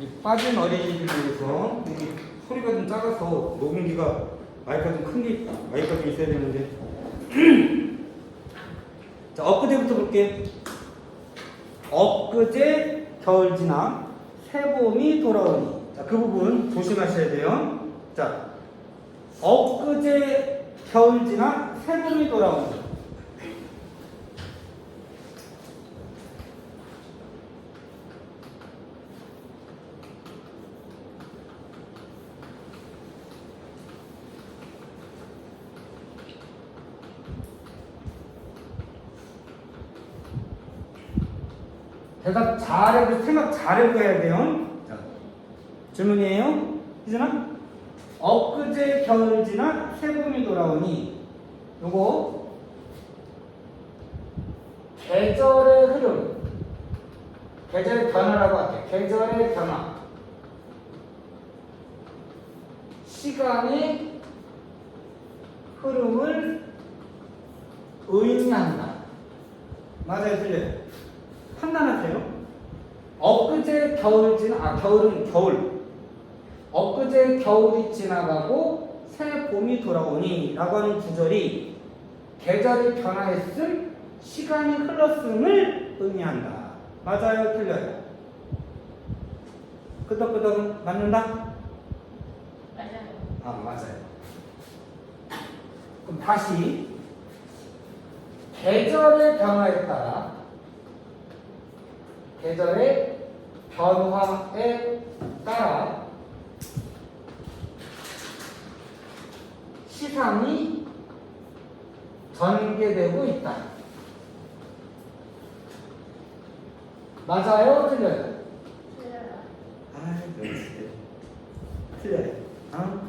이 빠진 어린이들을 위해서 여기 소리가 좀 작아서 녹음기가 마이크가 좀 큰 게 마이크가 좀 있어야 되는데 자, 엊그제부터 볼게. 엊그제 겨울 지나 새봄이 돌아오니. 자, 그 부분 조심하셔야 돼요. 자, 엊그제 겨울 지나 새봄이 돌아오니. 대답 잘해도 생각 잘해도 해야 돼요. 자, 질문이에요. 희준아? 엊그제 겨울 지나 새봄이 돌아오니. 요거 계절의 흐름, 계절의 변화라고 할게요. 계절의 변화, 시간의 흐름을 의미한다. 맞아요, 틀려요? 판단하세요. 엊그제 겨울 지나, 겨울은 겨울. 엊그제 겨울이 지나가고 새 봄이 돌아오니 라고 하는 구절이 계절이 변화했음, 시간이 흘렀음을 의미한다. 맞아요, 틀려요? 끄덕끄덕 맞는다? 맞아요. 맞아요. 그럼 다시 계절의 변화에 따라 계절의 변화에 따라 시상이 전개되고 있다. 맞아요? 틀려요? 틀려요.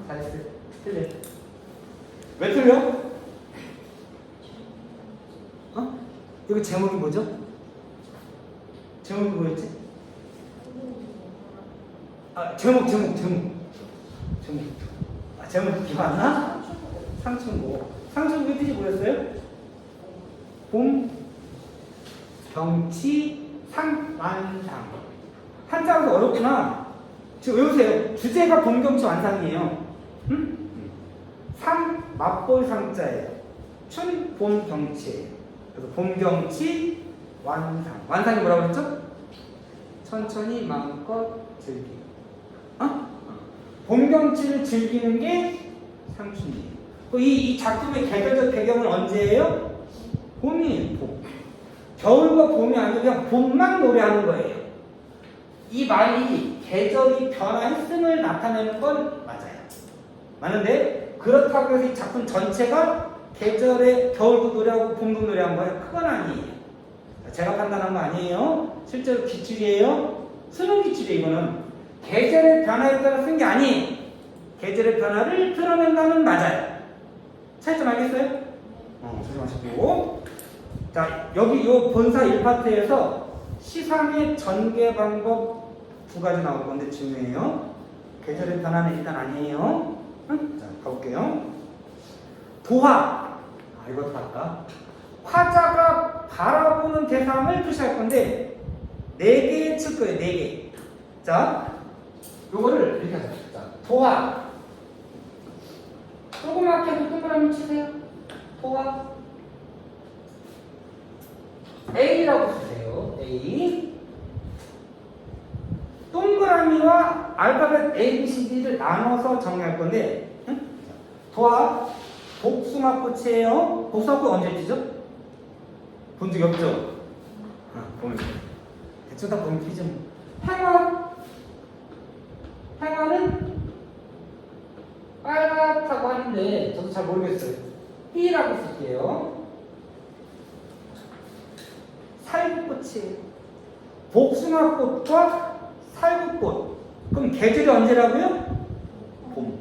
잘했어요. 틀려요. 왜 틀려? 이거 제목이 뭐죠? 제목이 뭐였지? 제목. 제목 기억 안 나? 상충고. 상충고 뜻이 뭐였어요? 봄, 경치, 상, 완상. 한자가 어렵구나. 지금 외우세요. 주제가 봄, 경치, 완상이에요. 응? 상, 맛볼 상자예요. 춘, 봄, 경치예요. 그래서 봄, 경치, 완상. 완상이 뭐라고 그랬죠? 천천히 마음껏 즐기기. 봄 경치를 즐기는 게 상춘이에요. 이 작품의 계절적 배경은 언제예요? 봄이에요, 봄. 겨울과 봄이 아니고 그냥 봄만 노래하는 거예요. 이 말이 계절이 변화했음을 나타내는 건 맞아요. 맞는데 그렇다고 해서 이 작품 전체가 계절에 겨울도 노래하고 봄도 노래한 거예요? 그건 아니에요. 제가 판단한 거 아니에요. 실제로 기출이에요. 수능 기출이에요. 이거는 계절의 변화에 따라 쓴 게 아니에요. 계절의 변화를 드러낸다면 맞아요. 차이점 알겠어요? 조심하시고. 자, 여기 요 본사 1파트에서 시상의 전개 방법 두 가지 나올 건데 중요해요. 계절의 변화는 일단 아니에요. 자, 가볼게요. 도화. 이것도 봤다. 화자가 바라보는 대상을 표시할 건데 4개의 칠 거예요. 4개. 자, 요거를 이렇게 하자. 자, 도화. 조그맣게 해도 동그라미 치세요. 도화. A라고 쓰세요. A. 동그라미와 알파벳 A, B, C, D를 나눠서 정리할 건데 도화. 복숭아꽃이에요. 복숭아꽃 언제 피죠? 본 적이 없죠? 보면 대충 다 보면 피죠. 행화는 빨갛다고 하는데 저도 잘 모르겠어요. B라고 쓸게요. 살구꽃이에요. 복숭아꽃과 살구꽃. 그럼 계절이 언제라고요? 봄.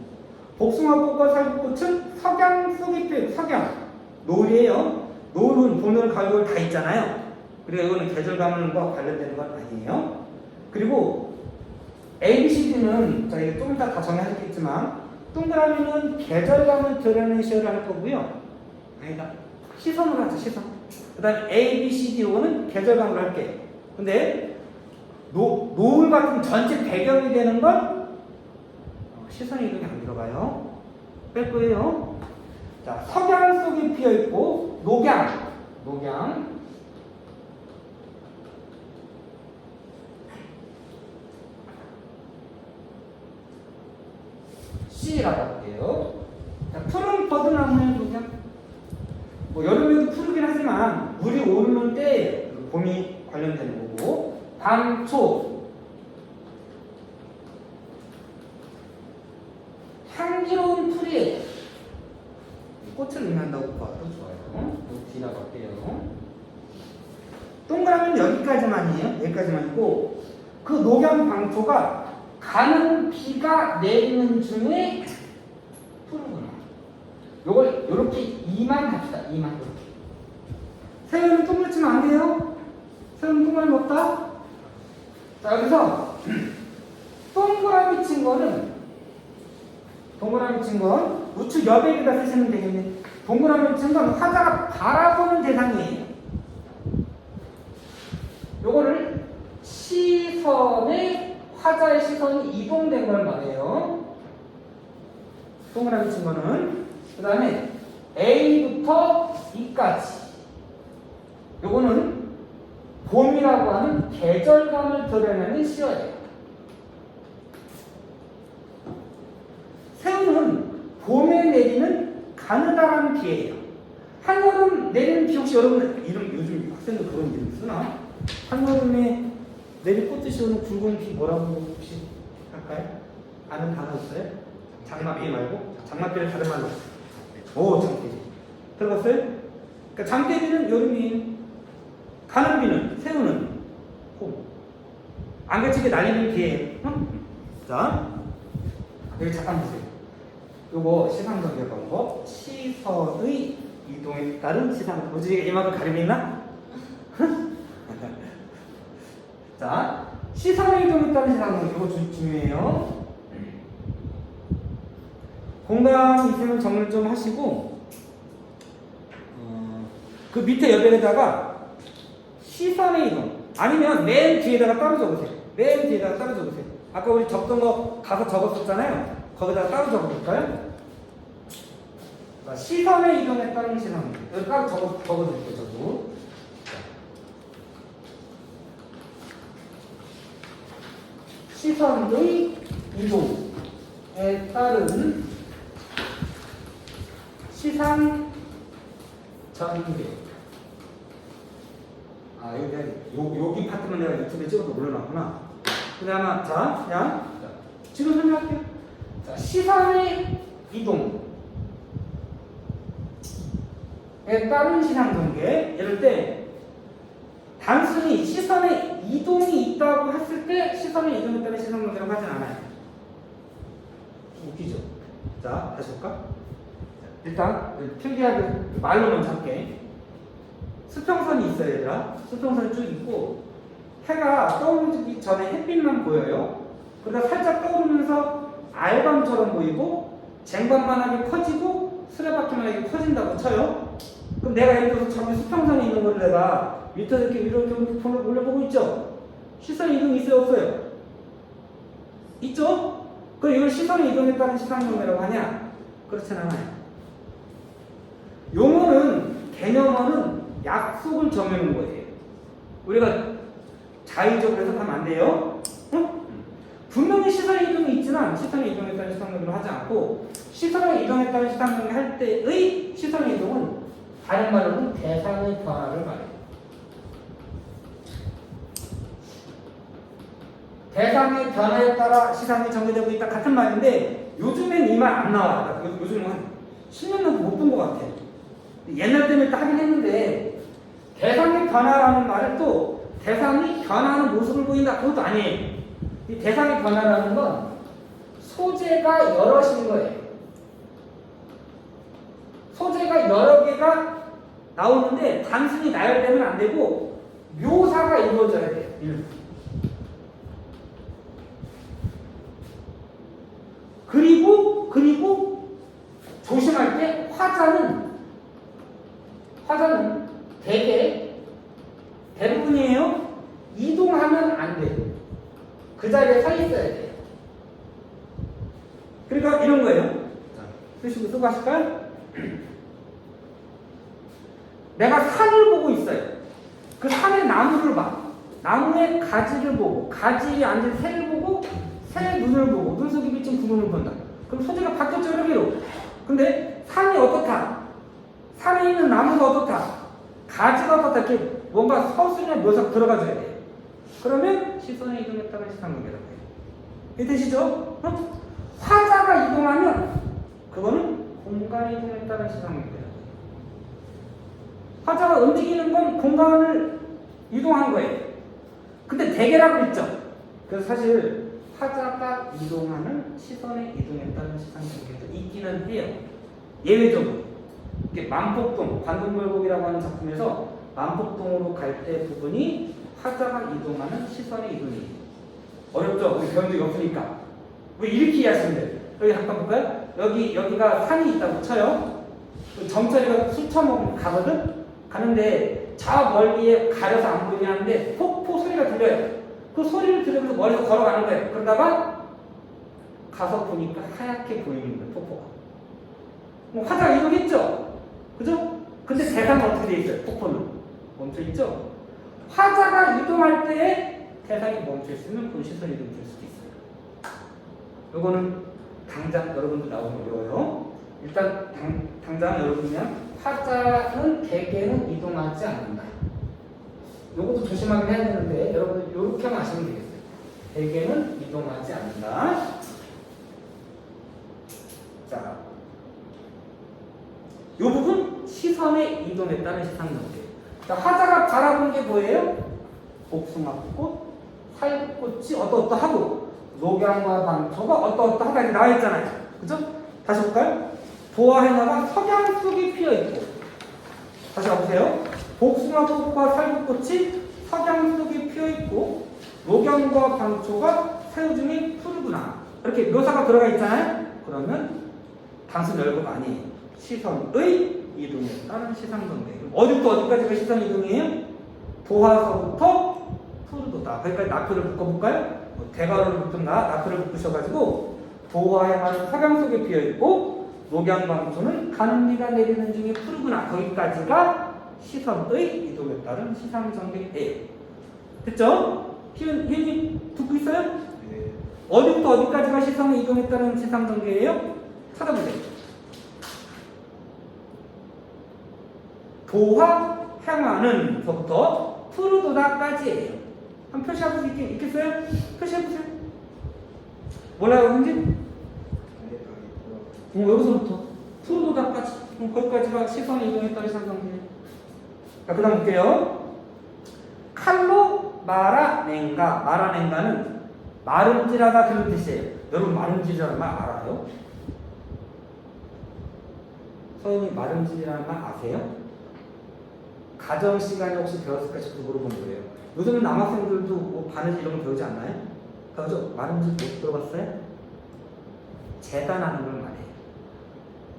복숭아꽃과 살구꽃은 석양 속에 피어요. 석양. 노을이에요. 노을은 봄, 여름, 가을, 겨울 다 있잖아요. 그리고 이거는 계절감과 관련되는 건 아니에요. 그리고 A, B, C, D는 저희가 좀 이따 다 정리하셨겠지만 동그라미는 계절감을 드러내는 시어를 할 거고요. 아니다. 시선으로 하죠. 시선. 그 다음에 A, B, C, D, O는 계절감으로 할게요. 근데 노을 같은 전체 배경이 되는 건 시선 이동이 안 들어가요. 뺄 거예요. 자, 석양 속에 피어 있고 녹양. C라고 할게요. 자, 푸른 버드나무의 녹양. 뭐 여름에도 푸르긴 하지만 물이 오르는 때 봄이 관련되는 거고. 밤초. 향기로운 풀이에요. 꽃을 의미한다고 봐도 좋아요. D라고 할게요. 동그라미는 여기까지만이에요. 여기까지만이고 그 녹양 방초가 가는 비가 내리는 중에 푸르구나. 요걸 요렇게 2만 합시다. 2만 이렇게. 세연은 동그랗 치면 안 돼요. 세연은 동그라미 없다. 자, 여기서 동그라미 친 거는 우측 여백에다 쓰시면 되겠네. 동그라미 친 건 화자가 바라보는 대상이에요. 요거를 화자의 시선이 이동된 걸 말해요. 동그라미 친 거는. 그 다음에 A부터 E까지. 요거는 봄이라고 하는 계절감을 드러내는 시어예요. 새우는 봄에 내리는 가느다란 비예요. 한여름 내리는 비 혹시 여러분 요즘 학생들 그런 이름 쓰나? 한여름에 내리 꽃듯이 오는 굵은 비 뭐라고 혹시 할까요? 아는 단어 있어요? 장마비 말고? 장마비를 다른 말로. 오, 장대비. 들어봤어요? 그러니까 장대비는 여름이에요. 가는 비는, 새우는 봄. 안 그치게 날리는 비예요. 응? 자, 여기 잠깐 보세요. 요거 시상관계 방법. 시선의 이동에 따른 시상. 뭐지? 이만큼 가림이 있나? 자, 시선의 이동에 따른 시상관계. 이거 중요해요. 공감 있으면 정리를 좀 하시고, 그 밑에 여백에다가 시선의 이동. 아니면 맨 뒤에다가 따로 적으세요. 맨 뒤에다가 따로 적으세요. 아까 우리 적던 거 가서 적었었잖아요. 거기다가 따로 적어볼까요? 시선의 이동에 따른 시선. 여기 따로 적어드릴게요, 저도. 시선의 이동에 따른 시상 전개. 아, 여기 파트만 내가 유튜브에 찍어서 올려놨구나. 그 다음에, 자, 지금 설명할게요. 자, 시선의 이동에 따른 시상 전개. 이럴 때, 단순히 시선의 이동이 있다고 했을 때, 시선의 이동에 따른 시상 전개라고 하진 않아요. 웃기죠? 자, 다시 볼까? 일단, 필기하기 말로만 잡게. 수평선이 있어요, 얘들아. 수평선이 쭉 있고, 해가 떠오르기 전에 햇빛만 보여요. 그러다 살짝 떠오르면서 알밤처럼 보이고, 쟁반만하게 커지고, 수레바퀴만하게 커진다고 쳐요. 그럼 내가 예를 들어서 저기 수평선에 있는 걸 내가 밑에서 이렇게 위로 이렇게 올려보고 있죠? 시선 이동이 있어요, 없어요? 있죠? 그럼 이걸 시선의 이동에 따른 시상전개라고 하냐? 그렇진 않아요. 용어는, 개념어는 약속을 정해놓은 거예요. 우리가 자의적으로 해석하면 안 돼요. 응? 분명히 시선의 이동이 있지만 시선의 이동에 따른 시상전개를 하지 않고 시선의 이동에 따른 시상전개 할 때의 시선의 이동은 다른 말로는 대상의 변화를 말해요. 대상의 변화에 따라 시상이 전개되고 있다 같은 말인데 요즘엔 이 말 안 나와. 요즘은 한 10년 넘게 못 본 것 같아. 옛날 때는 또 하긴 했는데 대상의 변화라는 말은 또 대상이 변화하는 모습을 보인다. 그것도 아니에요. 이 대상의 변화라는 건 소재가 여럿인 거예요. 소재가 여러 개가 나오는데 단순히 나열되면 안 되고 묘사가 이루어져야 돼요. 그리고 조심할 때 화자는 대부분이에요. 이동하면 안 돼요. 있어야 돼요. 그러니까 이런 거예요. 자, 쓰시고 쓰고 하실까요? 내가 산을 보고 있어요. 그 산의 나무를 봐. 나무의 가지를 보고, 가지에 앉은 새를 보고, 새의 눈을 보고, 눈 속에 비친 구름을 본다. 그럼 소재가 바뀌었죠, 여기로. 근데 산이 어떻다? 산에 있는 나무가 어떻다? 가지가 어떻다? 이렇게 뭔가 서술이나 묘사가 들어가줘야 돼요. 그러면 시선의 이동에 따른 시상관계라고 해요. 이해되시죠? 화자가 이동하면 그거는 공간의 이동에 따른 시상관계라고 해요. 화자가 움직이는 건 공간을 이동한 거예요. 근데 대개라고 했죠. 그래서 사실 화자가 이동하는 시선의 이동에 따른 시상관계도 있기는 해요. 예외적으로 이렇게 만폭동, 관동굴곡이라고 하는 작품에서 만폭동으로 갈 때 부분이 화자가 이동하는 시선의 이동이 어렵죠? 우리 배운 적이 없으니까. 왜 이렇게 이해하시면 돼요? 여기 잠깐 볼까요? 여기가 산이 있다고 쳐요. 점처리가 수처먹으면 가거든? 가는데 저 멀리에 가려서 안 보이긴 하는데 폭포 소리가 들려요. 그 소리를 들으면서 멀리서 걸어가는 거예요. 그러다가 가서 보니까 하얗게 보이는 거예요, 폭포가. 화자가 이동했죠? 그죠? 근데 대상은 어떻게 돼 있어요? 폭포는 멈춰있죠? 화자가 이동할 때에 대상이 멈춰있으면 그 시선 이동이 될 수도 있어요. 요거는 당장 여러분들 나오면 어려워요. 일단 당장 여러분이면 화자는 대개는 이동하지 않는다. 요것도 조심하긴 해야 되는데 여러분들 요렇게만 아시면 되겠어요. 대개는 이동하지 않는다. 자, 요 부분 시선의 이동에 따른 시상관계. 자, 화자가 바라본 게 뭐예요? 복숭아꽃, 살구꽃이 어떠어떠하고 녹양과 반초가 어떠어떠하다 이렇게 나와 있잖아요. 그죠? 다시 볼까요? 보아해나가 석양 속에 피어 있고. 다시 가보세요. 복숭아꽃과 살구꽃이 석양 속에 피어 있고 녹양과 반초가 새우 중에 푸르구나. 이렇게 묘사가 들어가 있잖아요. 그러면 단순 열거가 아니에요. 시선의 이동에 따른 시상관계. 어디부터 어디까지가 시선 이동이에요? 도화서부터 푸르도다. 거기까지 나표를 묶어볼까요? 대가로를 묶든가 나표를 묶으셔가지고 도화에 가는 석양 속에 비어있고 녹양방초는 가는 비가 내리는 중에 푸르구나. 거기까지가 시선의 이동에 따른 시상관계예요. 됐죠? 희은이 듣고 있어요? 네. 어디부터 어디까지가 시선의 이동에 따른 시상관계예요? 찾아보세요. 도화 향하는 서부터 푸르도다까지예요. 한번 표시할 수 있겠어요? 표시해보세요. 몰라요, 뭔지? 여기서부터 푸르도다까지. 거기까지가 시선의 이동에 따른 시상관계예요. 자, 그 다음 볼게요. 칼로 말아낸가. 말아낸가는 말음질하다 그런 뜻이에요. 여러분 말음질이라는 말 알아요? 서연이 말음질이라는 말 아세요? 가정 시간에 혹시 배웠을까 싶어서 물어본 거예요. 요즘은 남학생들도 뭐 바느질 이런 거 배우지 않나요? 그죠? 말음질 못 들어봤어요? 재단하는 걸 말해요.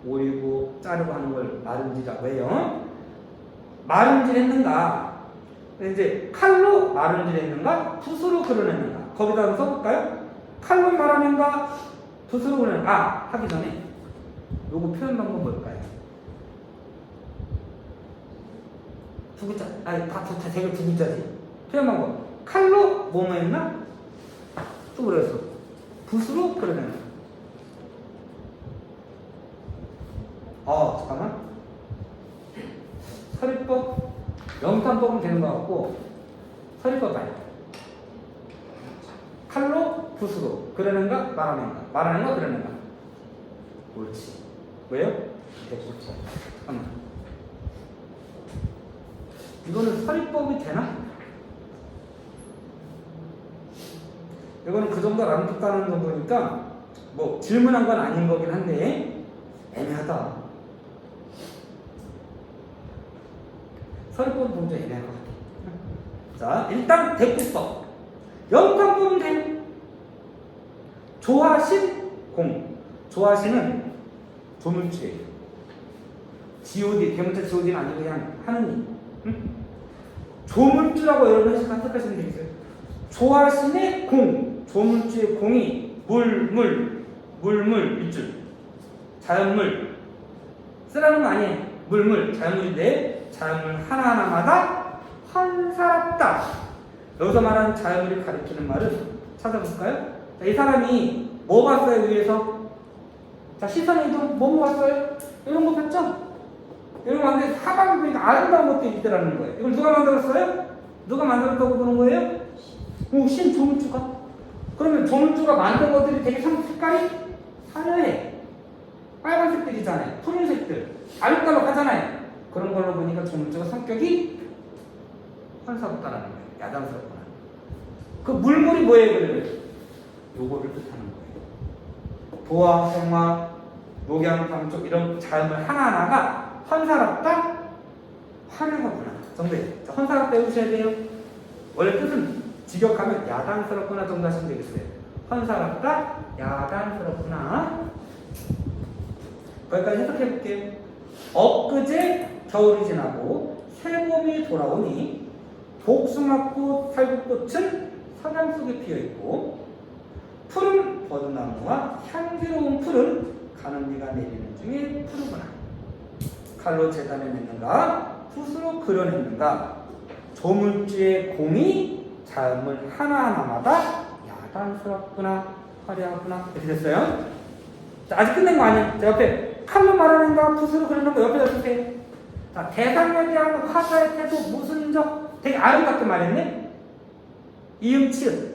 오리고 자르고 하는 걸 말음질이라고 해요. 말음질 했는가? 이제 칼로 말음질 했는가? 붓으로 그려냈는가? 거기다 한번 써볼까요? 칼로 말하는가? 붓으로 그려냈는가? 하기 전에 요거 표현 방법 뭘까요? 두 글자, 아니 다 대결 두 글자지. 표현 방법. 칼로 뭐뭐 했나? 또 그래서 붓으로 그려낸다. 잠깐만. 서리법, 영탄법은 되는 것 같고 서리법 봐요. 칼로 붓으로 그려낸가 말하는가. 말하는가 그려낸가. 옳지. 왜요? 대부분. 잠깐만. 이거는 서리법이 되나? 이거는 그 정도 안 듣다는 정도니까 뭐 질문한 건 아닌 거긴 한데 애매하다. 서리법은 좀 애매한 것 같아. 자, 일단 대꾸법. 영탄법은 돼. 조하신 공. 조하신은 조물주예요. G.O.D. 대문자 G.O.D는 아니고 그냥 하느님. 조물주라고 여러분 해석하시면 되겠어요. 조하신의 공. 조물주의 공이 물물 밑줄 자연물 쓰라는 거 아니에요. 물물 자연물인데 자연물 하나하나마다 환사롭다. 여기서 말하는 자연물이 가리키는 말은 찾아볼까요? 자, 이 사람이 뭐 봤어요 위에서? 자, 시선 이동 뭐 봤어요? 이런 거 봤죠? 이런 거 봤는데 사방에 보니까 아름다운 것들이 있더라는 거예요. 이걸 누가 만들었어요? 누가 만들었다고 보는 거예요? 오, 조물주가. 그러면 조물주가 만든 것들이 되게 색깔이 화려해. 빨간색들이잖아요. 푸른색들. 알록달록하잖아요. 그런 걸로 보니까 조물주가 성격이 환사롭다라는 거예요. 야단스럽구나. 그 물물이 뭐예요, 그러면? 요거를 뜻하는 거예요. 도화, 생화, 목양, 방쪽 이런 자연물 하나하나가 환사롭다, 화려하구나 정도예요. 자, 환사롭다 외우셔야 돼요. 원래 뜻은 직역하면 야단스럽구나 정도 하시면 되겠어요. 환사롭다, 야단스럽구나. 거기까지 해석해 볼게요. 엊그제 겨울이 지나고 새봄이 돌아오니 복숭아꽃, 살구꽃은 서강 속에 피어있고 푸른 버드나무와 향기로운 풀은 가는 비가 내리는 중에 푸르구나. 칼로 재단해냈는가 붓으로 그려냈는가 조물주의 공이 자연물 하나하나마다 야단스럽구나 화려하구나. 이렇게 됐어요. 자, 아직 끝낸 거 아니에요. 자, 옆에 칼로 말하는가 붓으로 그리는 거 옆에다 쓰세요. 자, 대상에 대한 화자의 태도 무슨 적 되게 아름답게 말했네. 이음치읓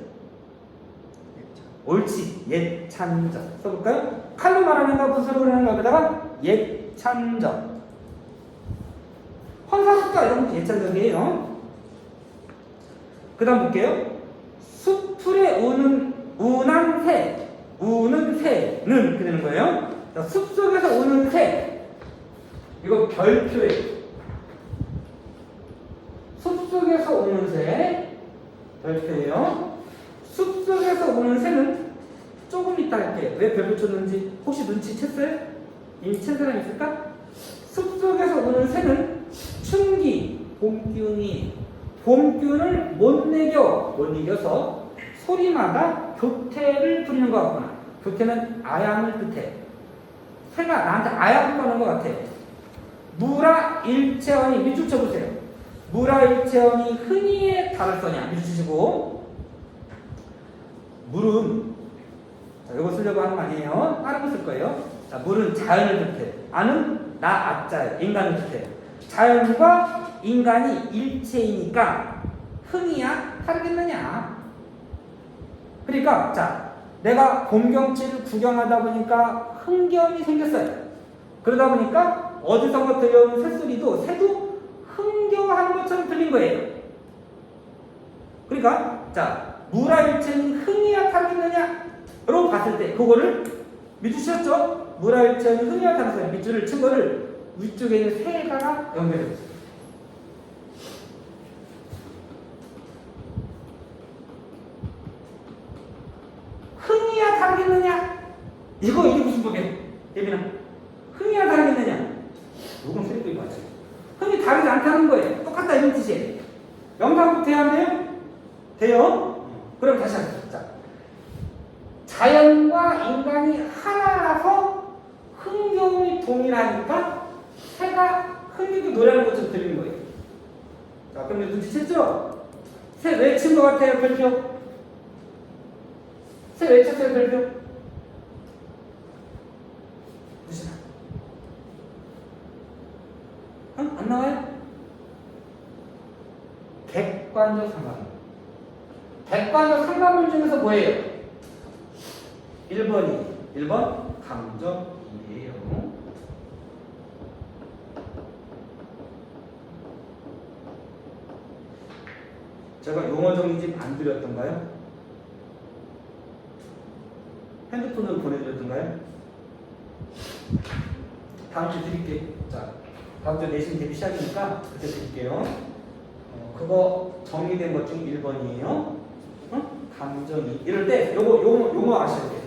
옳지 예찬적 써볼까요? 칼로 말하는가 붓으로 그리는 거에다가 예찬적 환사롭다 이런 게 예찬적이에요. 그 다음 볼게요. 숲풀에 우는 새 우는 새는 이렇게 되는 거예요. 자, 숲속에서 우는 새 이거 별표예요. 숲속에서 우는 새 별표예요. 숲속에서 우는 새는 조금 이따 할게요. 왜 별표 쳤는지 혹시 눈치챘어요? 이미 챈 사람 있을까? 숲속에서 우는 새는 춘기 봄기운을 못 이겨서 소리마다 교태를 부리는 것 같구나. 교태는 아양을 뜻해. 새가 나한테 아양을 거는 것 같아. 무라 일체언이 밑줄 쳐보세요. 무라 일체언이 흔히에 달을 써냐 밑줄 치시고 물은 자, 이거 쓰려고 하는 거 아니에요. 다른 거 쓸 거예요. 자, 물은 자연을 뜻해. 아는 나 아자예요. 인간을 뜻해. 자연과 인간이 일체이니까 흥이야 다르겠느냐. 그러니까 자 내가 봄 경치를 구경하다 보니까 흥겨움이 생겼어요. 그러다 보니까 어디선가 들려오는 새소리도 새도 흥겨워하는 것처럼 들린 거예요. 그러니까 자 무라일체는 흥이야 다르겠느냐로 봤을 때 그거를 밑줄 치셨죠? 무라일체는 흥이야 다르겠느냐 밑줄을 친 거를 위쪽에 있는 새에다가 연결해줬어요. 흥이야 다르겠느냐? 이게 무슨 법이야? 예민아 흥이야 다르겠느냐? 요건 소리도 이거 맞죠? 흥이 다르지 않다는 거예요. 똑같다 이런 뜻이에요. 영상부터 해야 안 돼요? 돼요? 그럼 다시 하겠습니다. 자, 자연과 인간이 하나라서 흥겨움이 동일하니까 새가 흥겹게 노래하는 것처럼 들리는 거예요. 자, 그럼 눈치챘죠? 새 외친 것 같아요, 별표? 새 외쳤어요, 별표? 무시나? 안 나와요? 객관적 상관문. 객관적 상관문 중에서 뭐예요? 1번 감정이에요. 제가 용어 정리집 안 드렸던가요? 핸드폰으로 보내드렸던가요? 다음 주 드릴게요. 자, 다음 주 내신 대비 시작이니까 그때 드릴게요. 그거 정리된 것 중 1번이에요. 감정이. 이럴 때 요거 아셔야 돼요.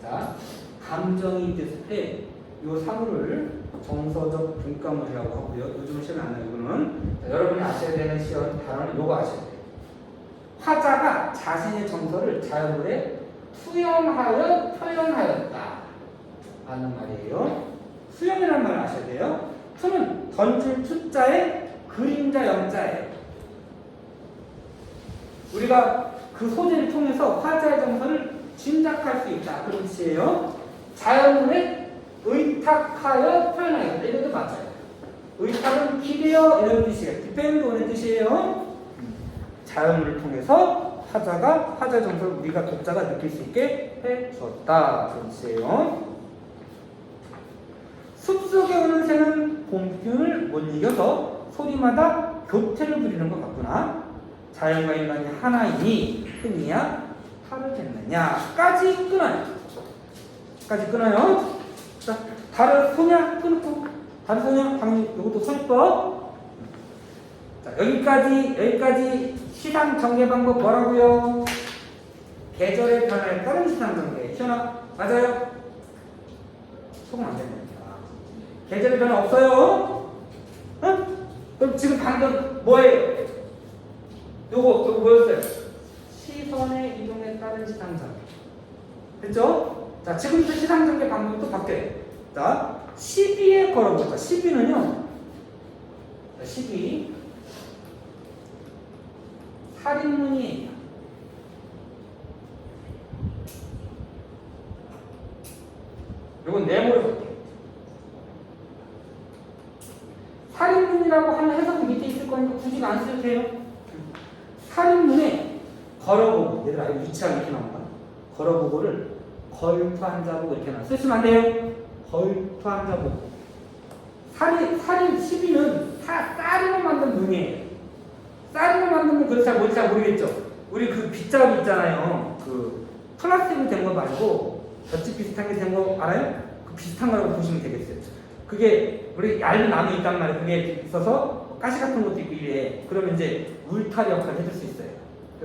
자, 감정이 됐을 때 요 사물을 정서적 분과물이라고 하고요. 요즘은 시험에 안 나요. 이거는. 자, 여러분이 아셔야 되는 시험 단어는 요거 아셔야 돼요. 화자가 자신의 정서를 자연물에 투영하여 표현하였다 라는 말이에요. 수영이라는 말을 아셔야 돼요. 투는 던질 투자에 그림자 영자예요. 우리가 그 소재를 통해서 화자의 정서를 짐작할 수 있다 그런 뜻이에요. 자연물에 의탁하여 표현하였다 이것도 맞아요. 의탁은 기대어 이런 뜻이에요. 디펜드 오는 뜻이에요. 자연물을 통해서 화자가 화자의 정서를 우리가 독자가 느낄 수 있게 해주었다 그런 뜻이에요. 숲속에 오는 새는 봄 기운을 못 이겨서 소리마다 교태를 부리는 것 같구나. 자연과 인간이 하나이니 흥이야 하르겠느냐까지 끊어요. 까지 끊어요. 자, 다른 소냐 끊고 다른 소냐 방금 이것도 소리법. 자, 여기까지 시상 전개 방법 뭐라고요? 계절의 변화에 따른 시상 전개. 시원아 맞아요? 소금 안 됩니다. 계절의 변화 없어요? 응? 그럼 지금 방금 뭐예요? 요거 뭐였어요? 시선의 이동에 따른 시상전개. 됐죠? 자, 지금부터 시상전개 방법이 또 바뀌어요. 자, 12에 걸어볼까? 12는요. 12. 살인문이에요. 요건 네모를 볼게요. 살인문이라고 하는 해석이 밑에 있을 거니까 굳이 안 쓰셔도 돼요. 살인문에 걸어보고, 얘들아 이거 위치가 이렇게 나온다. 걸어보고를 걸투한자보고 이렇게 나와. 쓰시면 안 돼요. 걸투한자보고. 살인 12는 쌀로 만든 문이에요. 쌀로 만든 문 그거 잘 모르겠죠? 우리 그 빗자루 있잖아요. 그 플라스틱으로 된 거 말고 볕집 비슷한 게 된 거 알아요? 그 비슷한 거라고 보시면 되겠어요. 그게 우리 얇은 나무 있단 말이에요. 그게 있어서 가시 같은 것도 있고 이래. 그러면 이제 울타리 역할을 해줄 수 있어요.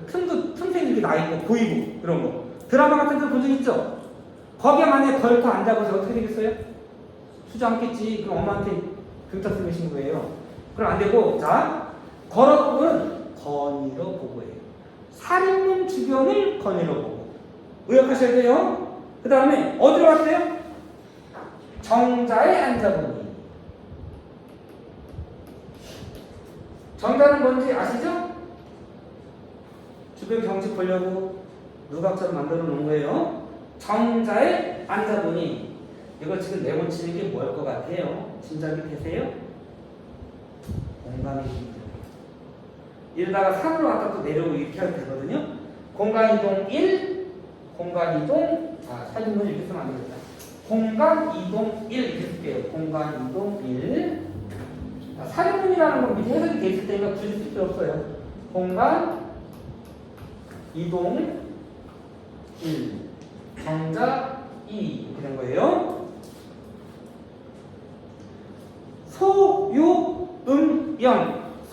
틈새 이렇게 나 있고 보이고 그런 거. 드라마 같은 거 본 적 있죠? 거기에 만약에 걸터 안 잡아서 어떻게 되겠어요? 수저 않겠지. 그럼 엄마한테 경찰 쓰면 신고해요. 그럼 안 되고, 자, 걸어보고는 거닐어 보고예요. 살인문 주변을 거닐어 보고. 의역하셔야 돼요. 그 다음에 어디로 갔어요? 정자에 앉아보니. 정자는 뭔지 아시죠? 주변 경치 보려고 누각처럼 만들어 놓은 거예요. 정자에 앉아보니. 이거 지금 네모 치는 게 뭘 것 같아요? 짐작이 되세요? 공간이 힘들어요. 이러다가 산으로 왔다 또 내려오고 이렇게 하면 되거든요. 공간이동 1, 공간이동, 살인문 이렇게 쓰면 안 되겠다. 공간이동 1 이렇게 쓸게요. 공간이동 1. 살인문이라는 건 밑에 해석이 돼 있을 테니까 굳이 쓸 필요 없어요. 공간, 이동 1, 정자 2 이렇게 된 거예요.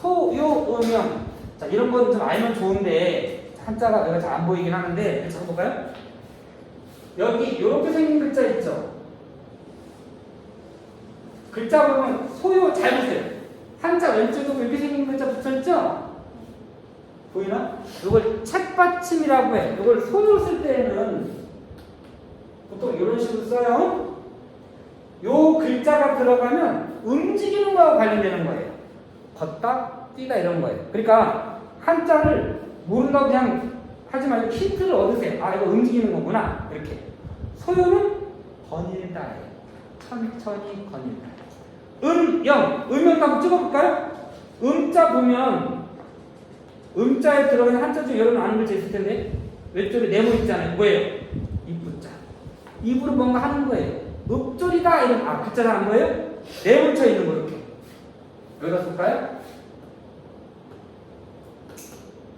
소요음영. 자, 이런 건 좀 알면 좋은데 한자가 내가 잘 안 보이긴 하는데 찾아볼까요? 여기 이렇게 생긴 글자 있죠? 글자 보면 소요 잘 보세요. 한자 왼쪽에 이렇게 생긴 글자 붙어있죠? 보이나? 이걸 책받침이라고 해. 이걸 소요 쓸 때는 보통 이런 식으로 써요. 요 글자가 들어가면 움직이는 거와 관련되는 거예요. 걷다, 뛰다 이런 거예요. 그러니까 한자를 모른다고 그냥 하지 말고 힌트를 얻으세요. 아, 이거 움직이는 거구나. 이렇게. 소요는 거닐다예요. 천천히 거닐다. 음영 한번 찍어볼까요? 음자 보면 음자에 들어가는 한자 중에 여러분 아는 글자 있을 텐데 왼쪽에 네모 있잖아요. 뭐예요? 입부자. 입으로 뭔가 하는 거예요. 읍조리다 이런 글자가 안 보여요? 네모 쳐 있는 거 이렇게. 여기다 쓸까요?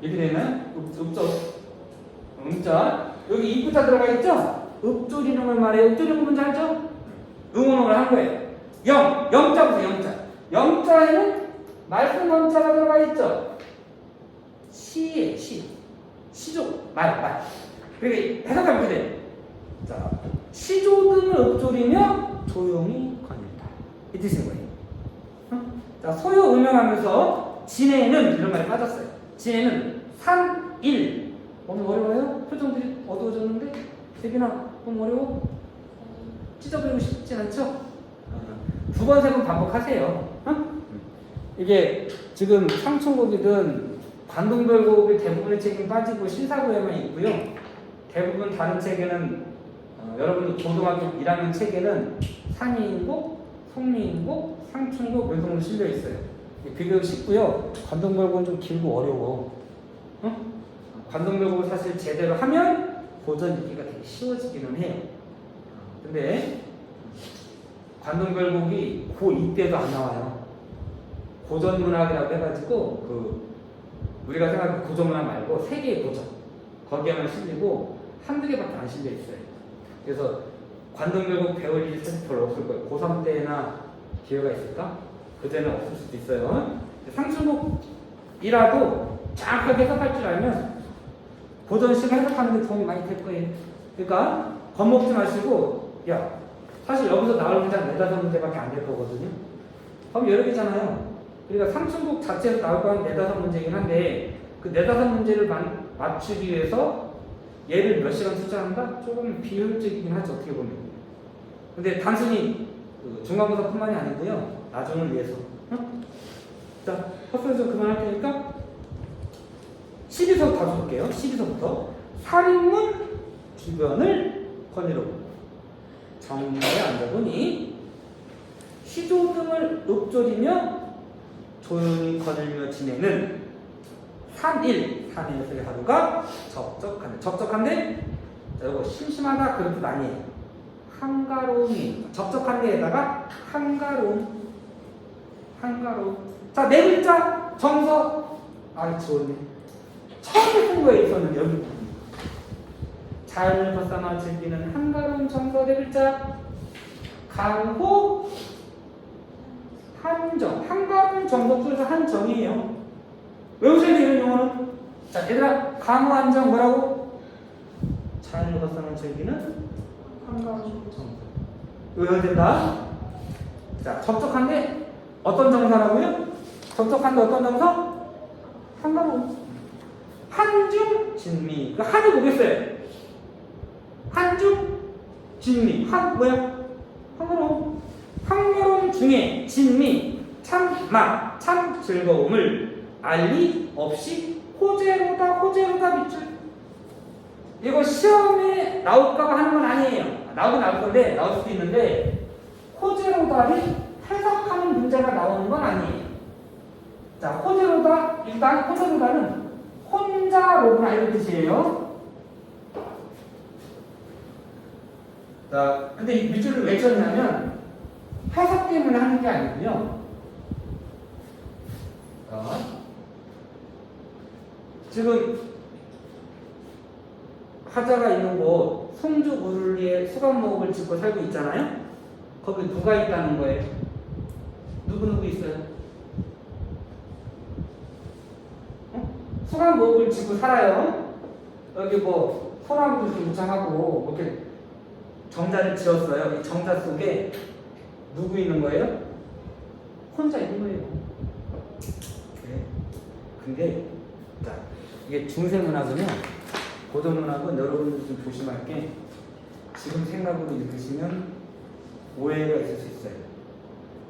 이렇게 되면 읍조. 음자. 여기 입부자 들어가 있죠? 읍조리는 걸 말해요. 읍조리는 뭔지 알죠? 응원을 한 거예요. 영자 보세요. 영자에는 말씀 원자가 들어가 있죠? 시에 시조 말. 그러니까 해석하면 이렇게 돼요. 자, 시조등을 읊조리며 조용히 거닐다. 이 뜻인 거예요. 자, 소요 음영하면서 진해는 이런 말이 빠졌어요. 진해는 산 1. 너무 어려워요? 표정들이 어두워졌는데? 세빈아, 너무 어려워? 찢어버리고 싶진 않죠? 두 번, 세 번 반복하세요. 이게 지금 상충곡이든 관동별곡의 대부분의 책은 빠지고 신사고에만 있고요. 대부분 다른 책에는 여러분들 고등학교 1학년 책에는 산이인곡, 송리인곡, 상충곡, 묘동으로 실려 있어요. 비교가 쉽고요. 관동별곡은 좀 길고 어려워. 관동별곡을 사실 제대로 하면 고전 읽기가 되게 쉬워지기는 해요. 근데 관동별곡이 고2 때도 안 나와요. 고전문학이라고 해가지고 우리가 생각하는 고전문학 말고 세계의 고전 거기에만 실리고 한두 개밖에 안 실려 있어요. 그래서 관동별곡 배울 일이 사실 별로 없을 거예요. 고3 때나 기회가 있을까? 그때는 없을 수도 있어요. 상충곡이라도 정확하게 해석할 줄 알면 고전식 해석하는 데 도움이 많이 될 거예요. 그러니까 겁먹지 마시고, 야, 사실 여기서 나올 문제는 4-5문제밖에 안 될 거거든요. 그럼 여러 개잖아요. 그러니까 상충곡 자체에서 나올 거는 4-5문제이긴 한데 그 4-5문제를 맞추기 위해서 얘를 몇 시간 투자한다? 조금 비효율적이긴 하죠, 어떻게 보면. 근데 단순히 중간고사뿐만이 아니고요. 나중을 위해서. 자, 헛소리 좀 그만할 테니까 12서부터 다시 볼게요. 12서부터 살인문 주변을 거닐어보고 정문에 앉아보니 시조 등을 읊조리며 조용히 거닐며 지내는 3일, 3일의 하루가 적적한데, 적적한데, 자, 이거 심심하다 그런 뜻 아니에요. 한가로움이, 적적한 데에다가 한가로움. 자, 네 글자 정서. 아, 좋네. 처음에 쓴 거에 있었는데 여기 잘 벗삼아 즐기는 한가로운 정서 네 글자. 강호 한정. 한가로운 정서 중에서 한정이에요. 외우셔야 돼요, 이런 용어는. 자, 얘들아, 강호 한정 뭐라고? 잘 벗삼아 즐기는 한가로운 정서. 외워야 된다. 자, 적적한데 어떤 정서라고요? 적적한데 어떤 정서? 한가로움. 한중 진미. 그 한이 뭐겠어요? 한중 진미. 한 뭐야? 한가로움. 한가로움 중에 진미, 참 맛, 참 즐거움을 알리 없이 호재로다 밑줄. 이거 시험에 나올까봐 하는 건 아니에요. 나오긴 나올 건데, 나올 수도 있는데 호재로다를 해석하는 문제가 나오는 건 아니에요. 자, 호재로다, 일단 호재로다는 혼자로구나 이런 뜻이에요. 자, 근데 이 밑줄을 왜 쳤냐면 해석 때문에 하는 게 아니고요. 자, 지금 화자가 있는 곳 송주 우르리에 수감목을 짓고 살고 있잖아요. 거기 누가 있다는 거예요? 누구 있어요? 수감목을 짓고 살아요. 여기 뭐 소나무도 이렇게 무창하고 이렇게 정자를 지었어요. 이 정자 속에 누구 있는 거예요? 혼자 있는 거예요. 네. 근데 자, 이게 중세문학은요, 고전문학은 여러분들 좀 조심할 게 지금 생각으로 읽으시면 오해가 있을 수 있어요.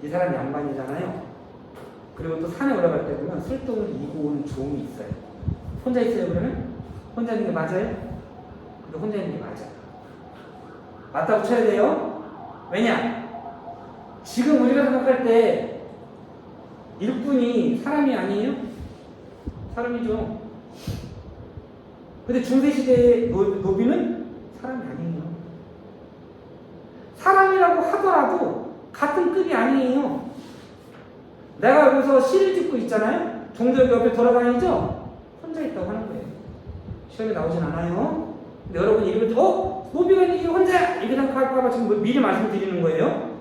이 사람 양반이잖아요. 그리고 또 산에 올라갈 때 보면 술동을 이고 온 종이 있어요. 혼자 있어요, 그러면? 혼자 있는 게 맞아요? 근데 혼자 있는 게 맞아요. 맞다고 쳐야 돼요. 왜냐? 지금 우리가 생각할 때 일꾼이 사람이 아니에요? 사람이죠. 근데 중세시대의 노비는 사람이 아니에요. 사람이라고 하더라도 같은 급이 아니에요. 내가 여기서 시를 짓고 있잖아요. 종족이 옆에 돌아다니죠? 혼자 있다고 하는 거예요. 시험에 나오진 않아요. 근데 여러분이 이럴 때 노비가 이게 혼자야! 이렇게 생각할까봐 지금 미리 말씀드리는 거예요.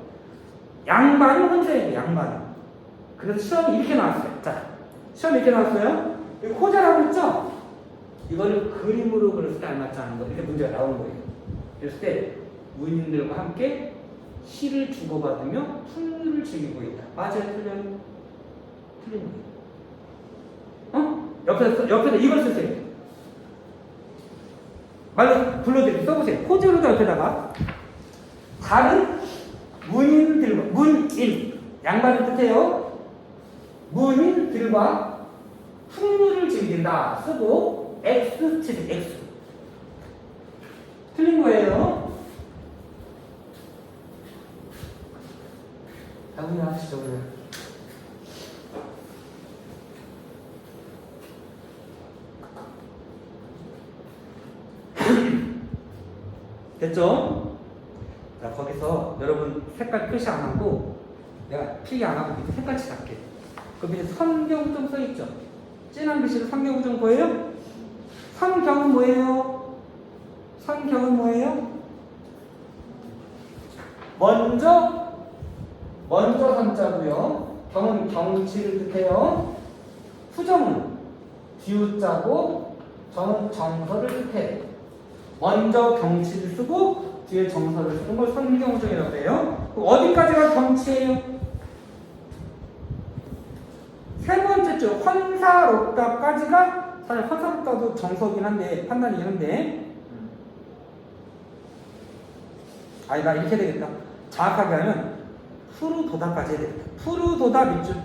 양반이 혼자예요, 양반이. 그래서 시험이 이렇게 나왔어요. 자, 시험이 이렇게 나왔어요. 여기 호자라고 했죠? 이거를 그림으로 그렸을 때 알맞지 않은 거. 이렇게 문제가 나오는 거예요. 그랬을 때 무인들과 함께 시를 주고받으며 풍류를 즐기고 있다. 맞아요? 틀려요? 틀린 거예요. 옆에서 이걸 쓰세요. 말로 불러드릴게요. 써보세요. 호재로도 옆에다가 다른 문인들과 문인 양반을 뜻해요. 문인들과 풍류를 즐긴다 쓰고 X 치세요. X 틀린 거예요. 당연히 하시죠. 그래. 됐죠? 자, 거기서 여러분 색깔 표시 안 하고 내가 필기 안 하고 밑에 색깔치 할게. 그 밑에 선경우정 써있죠? 진한 글씨로 선경우정 보여요? 선경은 뭐예요? 선경은 뭐예요? 먼저 선자고요. 경은 경치를 뜻해요. 수정은 뒤우자고 정은 정서를 뜻해요. 먼저 경치를 쓰고 뒤에 정서를 쓰는 걸 선경우정이라고 해요. 어디까지가 경치예요? 세 번째 줄 헌사롭다까지가 사실 헌사롭다도 정서긴 한데 판단이긴 한데 아니다 이렇게 되겠다. 정확하게 하면 푸르도다까지 해야 되겠다. 푸르도다 밑줄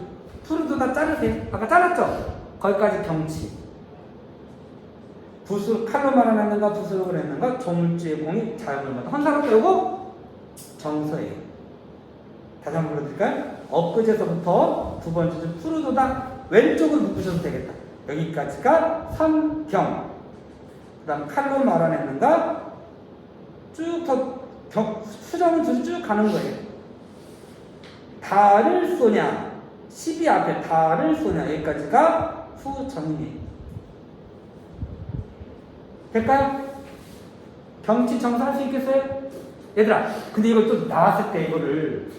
푸르도다 자르세요. 아까 잘랐죠? 거기까지 경치. 붓으로 칼로 말아냈는가 붓으로 그랬는가 조물주의 공이 자연을마다 헌사롭다 요거 정서예요. 다시 한번 불러드릴까요? 엊그제서부터 두 번째 줄 푸르도다 왼쪽을 묶으셔도 되겠다. 여기까지가 선경. 그 다음 칼로 말아냈는가 쭉 더 수정은 쭉 가는 거예요. 달을 쏘냐 12 앞에 달을 쏘냐 여기까지가 후정이에요. 될까요? 경치 정사할 수 있겠어요? 얘들아 근데 이걸 또 나왔을 때 이거를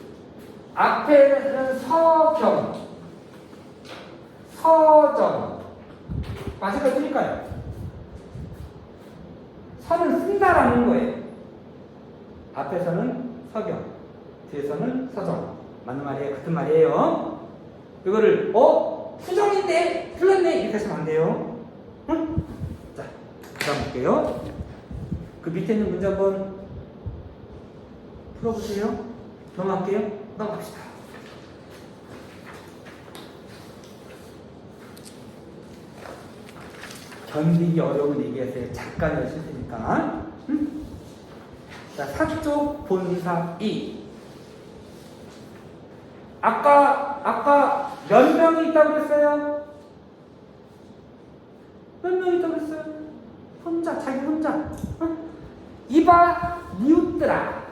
앞에는 서경 서정 맞을까요? 틀릴까요? 서는 쓴다라는 거예요. 앞에서는 서경 뒤에서는 서정 맞는 말이에요? 같은 말이에요. 이거를 수정인데 틀렸네 이렇게 하시면 안 돼요. 응? 자 다음 볼게요. 그 밑에 있는 문제 한번 풀어보세요. 넘어갈게요. 넘어갑시다. 견디기 어려운 얘기하세요. 잠깐이라 쓸 테니까. 응? 자, 사쪽 본사 2. 아까 몇 명이 있다고 그랬어요? 몇 명이 있다고 그랬어요? 혼자, 자기 혼자. 어? 이봐, 이웃들아.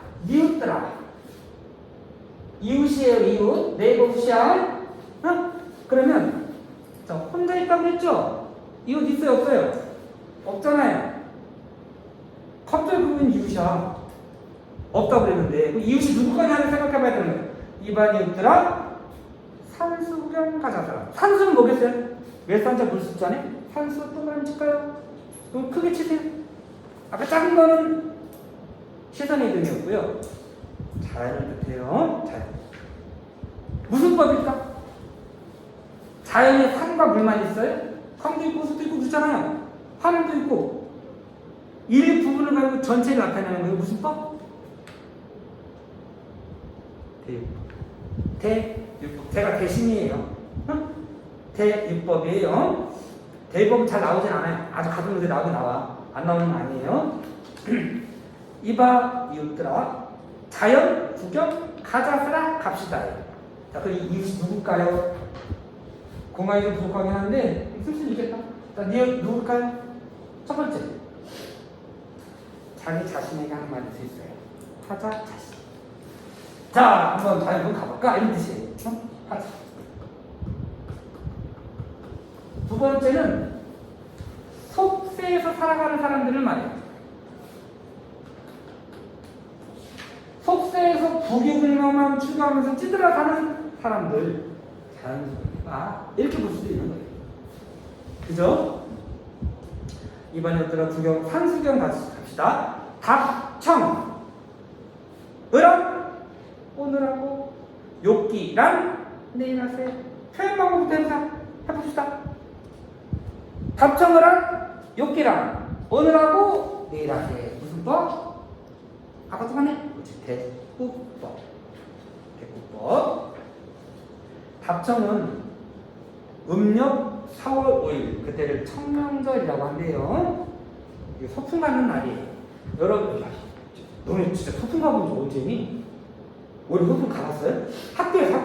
이웃이에요, 이웃. 네이버 후시야. 어? 그러면, 자, 혼자 있다고 그랬죠? 이웃 있어요, 없어요? 없잖아요. 갑자기 보면 이웃이야. 없다고 그랬는데, 이웃이 누구까지 생각해봐야 되는 거예요. 이봐, 이웃들아. 산수 구경 가자. 산수는 뭐겠어요? 몇 산자 볼 수 있잖아요? 산수 동그라미 칠까요? 그럼 크게 치세요. 아까 작은 거는 시선의 이동이었고요. 자연을 뜻해요. 자연. 무슨 법일까? 자연에 산과 물만 있어요? 강도 있고 호수도 있고 그렇잖아요. 하늘도 있고 일 부분을 가지고 전체를 나타내는 거예요. 무슨 법? 대유법. 제가 대신이에요. 대유법이에요. 대유법은 잘 나오진 않아요. 아주 가끔 문제 나와. 안 나오는 건 아니에요. 이봐 이웃들아 자연 구경 가자스라 갑시다. 자, 그 이웃이 누굴까요? 공간이 좀 부족하긴 한데 쓸 수 있겠다. 자, 누굴까요? 첫 번째 자기 자신에게 하는 말일 수 있어요. 하자 자신. 자, 한번 가볼까? 이런 뜻이에요. 하자. 두 번째는 속세에서 살아가는 사람들을 말해요. 속세에서 부귀불명만 추구하면서 찌들어 사는 사람들 자연스럽게 이렇게 볼 수도 있는 거예요. 그죠? 이번에 들어 산수경 갑시다. 답청 으랑 오늘하고 욕기랑 내일 하세요. 표현 방법부터 해봅시다. 답청으랑 욕기랑 오늘하고 내일하세 무슨 법? 아까 똑같네. 그렇지. 대국법. 대국법. 답청은 음력 4월 5일 그때를 청명절이라고 한대요. 이게 소풍 가는 날이에요. 여러분, 너네 진짜 소풍 가본 지 언제니? 우리 소풍 가봤어요? 학교에서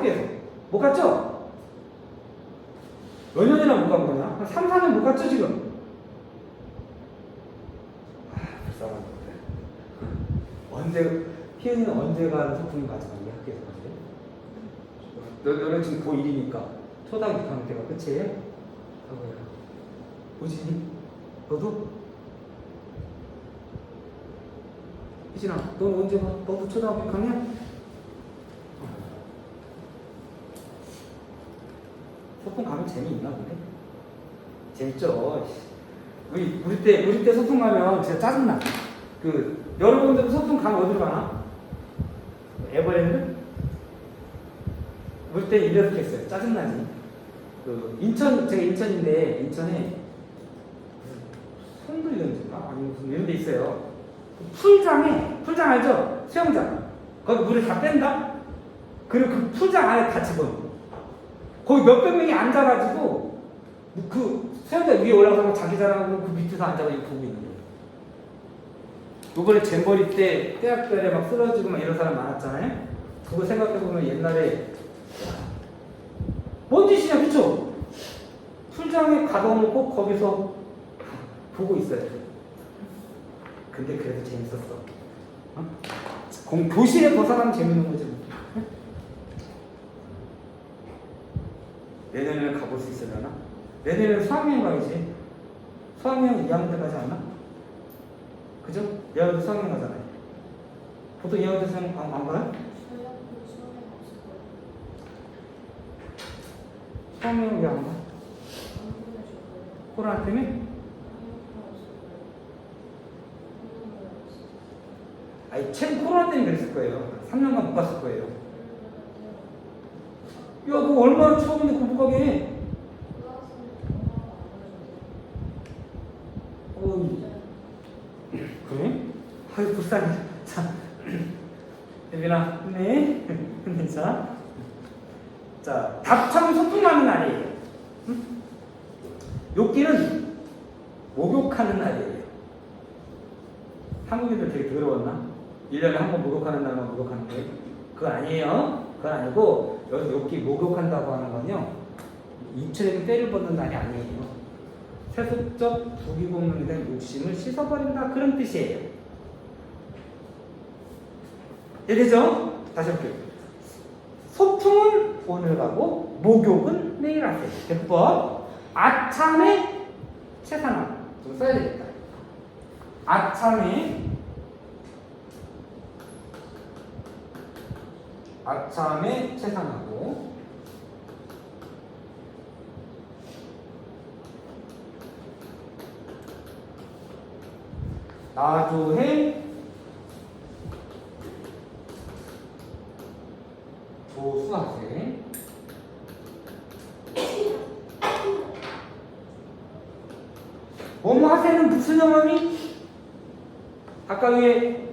못 갔죠? 몇 년이나 못 간 거냐? 한 3, 4년 못 갔죠 지금? 불쌍한 것들. 언제, 희은이는 언제 간 소풍이 마지막이야? 학교에서 갔는데? 너는 지금 고1이니까 초등학교 6학년 때가 끝이에요? 아고야. 우진이? 너도? 희진아, 너 언제 가? 너도 초등학교 6학년? 소풍 가면 재미있나 본데? 재밌죠? 우리 때 소풍 가면 진짜 짜증나. 여러분들 소풍 가면 어디로 가나? 에버랜드? 우리 때 이렇게 했어요. 짜증나지. 제가 인천인데, 인천에 손들연지인가? 아니, 무슨 이런 데 있어요. 풀장 알죠? 수영장. 거기 물을 다 뺀다? 그리고 그 풀장 안에 다 집어넣어. 거기 몇백 명이 앉아가지고, 수영장 위에 올라가서 자기 자랑하고 그 밑에서 앉아가지고 보고 있는 거예요. 요번에 잼버리 때, 대학별에 막 쓰러지고 막 이런 사람 많았잖아요? 그거 생각해보면 옛날에, 뭔 짓이냐, 그쵸? 풀장에 가둬놓고 거기서 보고 있어요. 근데 그래도 재밌었어. 어? 교실에 벗어나면 재밌는 거지. 내년에는 가볼 수 있으려나? 내년에는 수학여행 가야지. 수학여행 2학년 때 가지 않나? 그죠? 2학년 때 수학여행 가잖아요. 보통 2학년 때 수학여행 안 가요? 수학여행 왜 안 가? 코로나 때문에? 아니, 최근 코로나 때문에 그랬을 거예요. 3년간 못 갔을 거예요. 야, 그거 얼마나 추억인데 그거 못 가게 해. 그래? 아유, 불쌍해. 자, 예빈아, 힘내. 힘내자. 자, 답참 소풍하는 날이에요. 응? 욕기는 목욕하는 날이에요. 한국인들 되게 더러웠나? 1년에 한 번 목욕하는 날만 목욕하는 거예요? 그거 아니에요. 그건 아니고, 여기서 욕기 목욕한다고 하는 건요, 인체적인 때를 벗는 날이 아니에요. 세속적 부귀공명에 대한 욕심을 씻어버린다, 그런 뜻이에요. 이해되죠? 다시 할게요. 소풍은 오늘 가고 목욕은 내일 하세요. 대법. 아참에 채산함 좀 써야 되겠다. 아참에 채산하고 나조해 조수하세. 뭐뭐 하세는 무슨 영어니? 아까 위에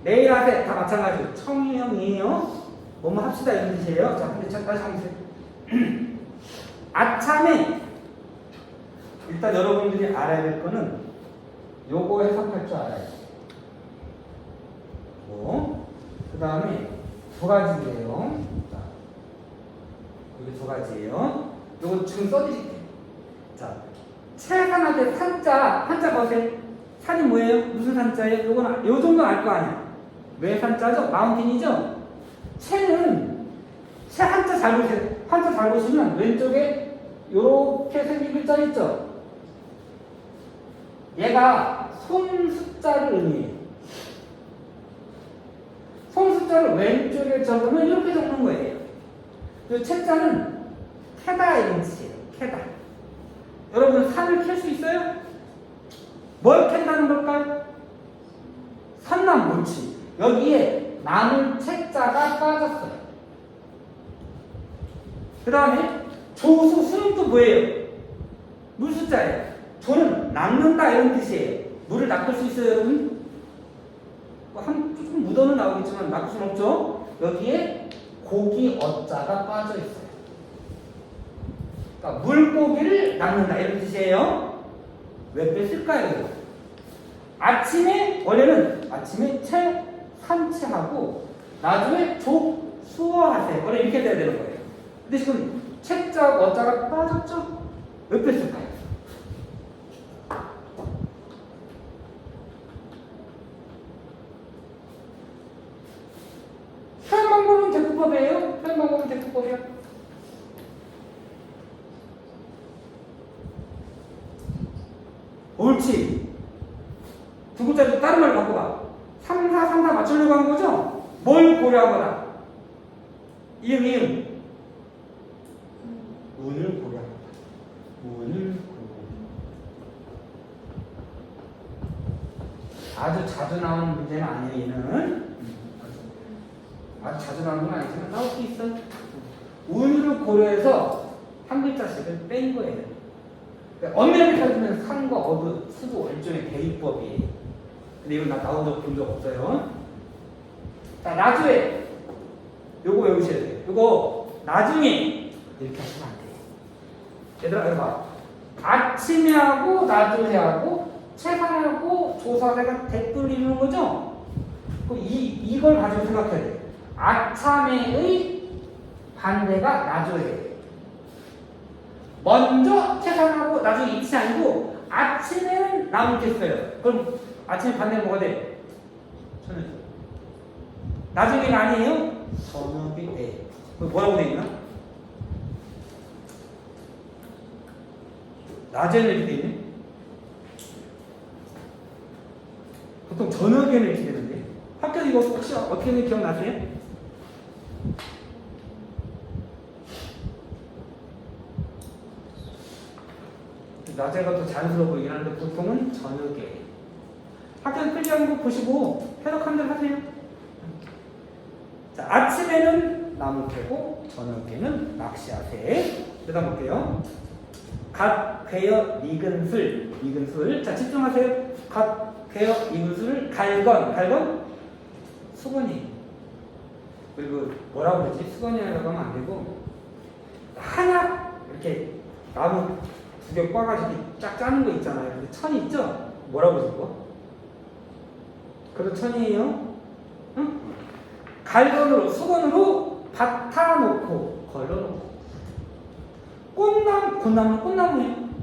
내일 하세 다 마찬가지로 청이형이에요. 뭐뭐 합시다 이런 뜻이에요. 자, 근데 잠깐 보세요. 아참에 일단 여러분들이 알아야 될 거는 요거 해석할 줄 알아요. 그 다음에 두 가지예요. 자, 여기 두 가지예요. 요거 지금 써드릴게요. 자, 채산할 때 산자 보세요. 산이 뭐예요? 무슨 산자예요? 요거는 요 정도 알 거 아니야. 왜 산자죠? 마운틴이죠? 채는 채 한자 잘 보세요. 한자 잘 보시면 왼쪽에 요렇게 생긴 글자 있죠? 얘가 손 숫자를 의미해요. 손 숫자를 왼쪽에 적으면 이렇게 적는 거예요. 이 채자는 캐다 이런 뜻이에요. 캐다. 여러분 산을 캘 수 있어요? 뭘 캔다는 걸까요? 산나무 옳지. 여기에 나물 채자가 빠졌어요. 그 다음에 조수 수는 또 뭐예요? 물숫자예요. 조는 낚는다 이런 뜻이에요. 물을 낚을 수 있어요, 여러분? 조금 묻어는 나오겠지만 낚을 수는 없죠? 여기에 고기 어자가 빠져 있어요. 그러니까 물고기를 낚는다 이런 뜻이에요. 왜 뺐을까요? 아침에 원래는 아침에 채 산채하고 나중에 족 수어하세요. 원래 이렇게 돼야 되는 거예요. 근데 지금 채자 어자가 빠졌죠? 왜 뺐을까요? 표현 방법은 대꾸법이에요. 표현 방법은 대꾸법이요. 옳지. 두 글자도 다른 말로 바꿔봐. 3, 4, 3, 4 맞추려고 한 거죠? 뭘 고려하거나. 이응. 운을 고려하거나. 운을 고려. 아주 자주 나오는 문제는 아니에요, 얘는. 아주 자주 나오는 건 아니지만 나올 수 있어. 운을 고려해서 한 글자씩을 뺀 거예요. 엄밀하게 따지면 상과 어도, 수도 일종의 대입법이에요. 근데 이건 나온 적 본 적 없어요. 자, 나중에 요거 외우셔야 돼요. 요거 나중에 이렇게 하시면 안 돼요. 얘들아, 이거 봐. 아침에 하고 나중에 하고 최상하고 조사대가 대뿔 이루는 거죠? 이걸 가지고 생각해야 돼요. 아참에의 반대가 나중에. 먼저 최상하고 나중에 이치 아니고 아침에는 나무겠어요. 그럼 아침에 반대가 뭐가 돼? 저녁. 나중에는 아니에요? 저녁이 돼. 그럼 뭐라고 돼 있나? 낮에는 이렇게 돼 있네? 보통 저녁에는 이렇게 되는데. 학교에서 이거 혹시 어떻게 되는지 기억나세요? 낮에가 더 자연스러워 보이긴 하는데 보통은 저녁에. 학교에서 필기하는 거 보시고 해석한 대로 하세요. 자, 아침에는 나무 캐고 저녁에는 낚시하세. 그다음 볼게요. 갓 괴어 익은 술. 자, 집중하세요. 갓 괴어 익은 술을 갈건 수건이. 그리고 뭐라고 그러지? 수건이라고 하면 안 되고 한약 이렇게 나무 두 개 꽈가지고 쫙 짜는 거 있잖아요. 근데 천이 있죠? 뭐라고 그러지 그거? 그거 천이에요? 응? 갈건으로 수건으로 밭아놓고 걸러놓고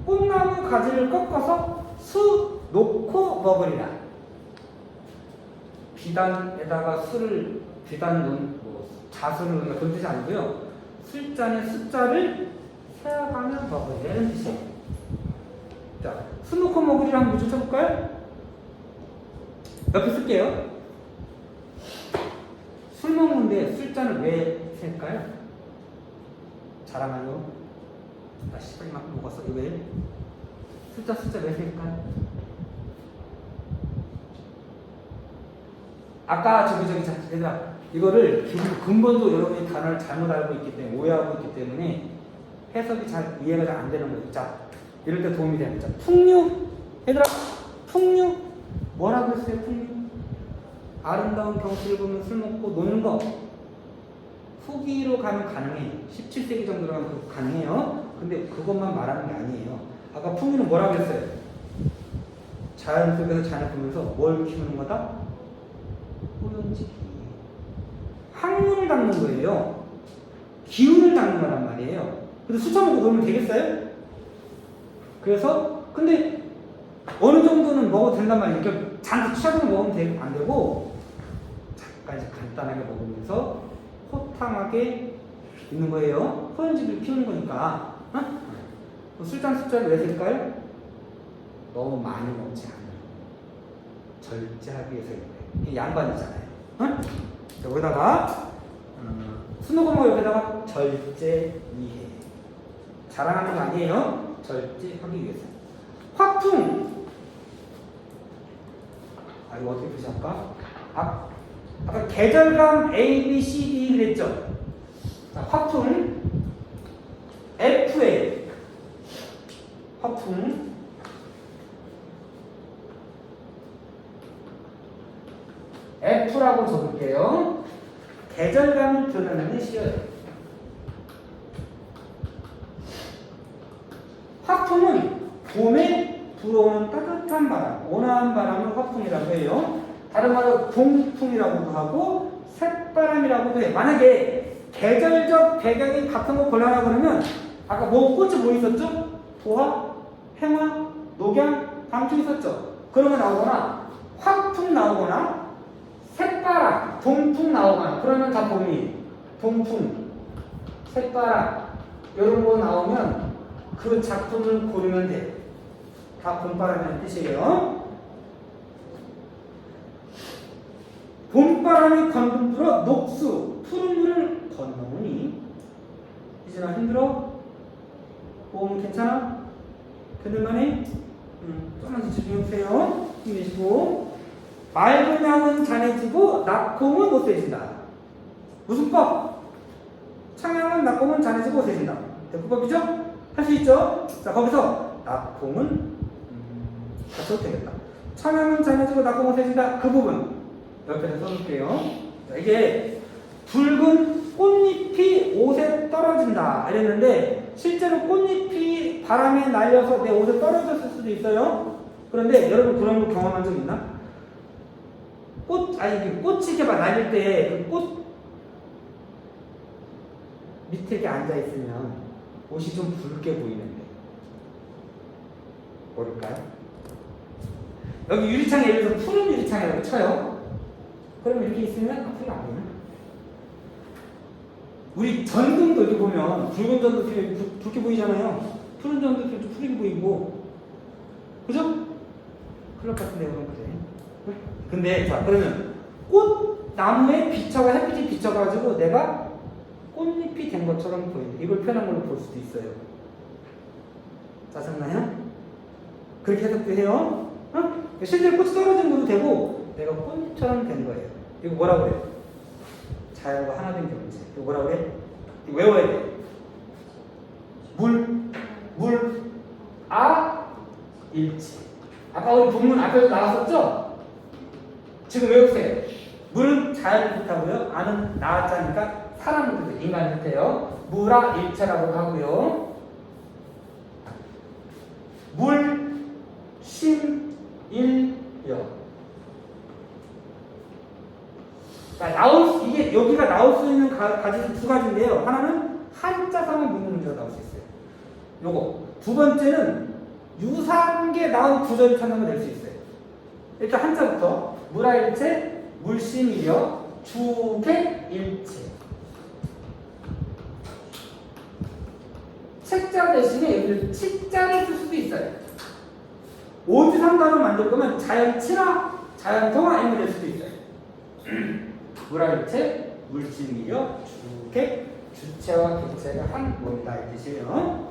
꽃나무 가지를 꺾어서 수 놓고 먹으리라. 비단에다가 술을 자수를 넣는 그런 뜻이 아니고요. 술잔에 숫자를 세어가며 먹으리라는 뜻이에요. 자, 수 놓고 먹으리라 한번 문제 쳐볼까요? 옆에 쓸게요. 술 먹는데 술잔을 왜 셀까요? 자랑하려? 나 씨발 이만큼 먹었어. 이거 왜? 숫자 왜 셀까요? 아까 얘들아, 이거를 근본도 여러분이 단어를 잘못 알고 있기 때문에 오해하고 있기 때문에 해석이 잘 이해가 잘 안 되는 거예요. 자, 이럴 때 도움이 됩니다. 풍류, 얘들아, 풍류 뭐라고 했어요? 풍류 아름다운 경치를 보면 술 먹고 노는 거. 후기로 가면 가능해요. 17세기 정도로 가면 가능해요. 근데 그것만 말하는 게 아니에요. 아까 풍류는 뭐라고 했어요? 자연 속에서 자연을 보면서 뭘 키우는 거다? 호연지기. 학문을 닦는 거예요. 기운을 닦는 거란 말이에요. 그래서 술 처먹고 놀면 되겠어요? 그래서 근데 어느 정도는 먹어도 된단 말이에요. 이렇게 잔뜩 취하고 먹으면 안 되고 잠깐 간단하게 먹으면서 호탕하게 있는 거예요. 호연지기를 키우는 거니까. 술잔 숫자를 왜 쓸까요? 너무 많이 먹지 않아요. 절제하기 위해서인 거예요. 이게 양반이잖아요. 여기다가 스노그모 여기다가 절제이해. 자랑하는 거 아니에요. 절제하기 위해서. 화풍. 이거 어떻게 표시할까? 아까 계절감 A, B, C, D 그랬죠? 자, 화풍 FA. 화풍 F라고 적을게요. 계절감을 드러내는 시예요. 화풍은 봄에 불어오는 따뜻한 바람, 온화한 바람을 화풍이라고 해요. 다른 말로 동풍이라고도 하고 새바람이라고도 해요. 만약에 계절적 배경이 같은 거 골라라 그러면 아까 꽃이 뭐 있었죠? 도화, 행화, 녹양, 당초 있었죠? 그런 거 나오거나 화풍 나오거나 새바람, 동풍 나오거나 그러면 다 봄이 동풍, 새바람 이런 거 나오면 그 작품을 고르면 돼요. 다 봄바람이라는 뜻이에요. 봄바람이 건든 불어 녹수, 푸른 물을 건너오니 이제나 힘들어? 봄 괜찮아? 견딜만해? 조금만 더 집중해보세요. 힘내시고 맑은 향은 잔해지고 낙홍은 못세진다. 무슨 법? 창향은 낙홍은 잔해지고 못세진다. 대꾸법이죠? 할 수 있죠? 자 거기서 낙홍은 다 써도 되겠다. 창향은 잔해지고 낙홍은 못세진다. 그 부분 옆에서 써놓을게요. 자, 이게 붉은 꽃잎이 옷에 떨어진다 이랬는데 실제로 꽃잎이 바람에 날려서 내 옷에 떨어졌을 수도 있어요. 그런데 여러분 그런 거 경험한 적 있나? 꽃이 이렇게 막 날릴 때 그 꽃 밑에 이렇게 앉아 있으면 옷이 좀 붉게 보이는데 모를까요? 여기 유리창에 예를 들어서 푸른 유리창이라고 쳐요. 그럼 이렇게 있으면 푸른 안 보이나? 우리 전등도 여기 보면 붉은 전등필 붉게 보이잖아요. 푸른 전등필 좀 푸르게 보이고, 그죠? 그럴 것 같은데 그럼 그래. 근데 자 그러면 꽃 나무에 비춰가 햇빛이 비춰가지고 내가 꽃잎이 된 것처럼 보이는 이걸 표현한 걸로 볼 수도 있어요. 짜증나요? 그렇게 해석도 해요. 어? 실제로 꽃이 떨어진 것도 되고 내가 꽃잎처럼 된 거예요. 이거 뭐라고 그래요? 자연과 하나 된 존재. 이거 뭐라고 그래? 이거 외워야 돼. 일치. 아까 우리 본문 앞에서 나왔었죠? 지금 외우세요. 물은 자연을 뜻하고요. 아는 나자니까 사람을 뜻해요. 인간을 뜻해요. 물아 일체라고 하고요. 물, 심, 일여. 이게 여기가 나올 수 있는 가지 두 가지인데요. 하나는 한자성을 묻는 문제가 나올 수 있어요. 요거. 두 번째는 유사하게 나온 구절을 찾는 거 될 수 있어요. 일단 한자부터 물아일체, 물심이여, 주객일체. 책자 대신에 여기를 치자를 쓸 수도 있어요. 오지삼단을 만들 거면 자연치나 자연통화 M이 될 수도 있어요. 물아일체, 물심이여, 주객, 주체와 객체가 한 몸이다 이 뜻이에요.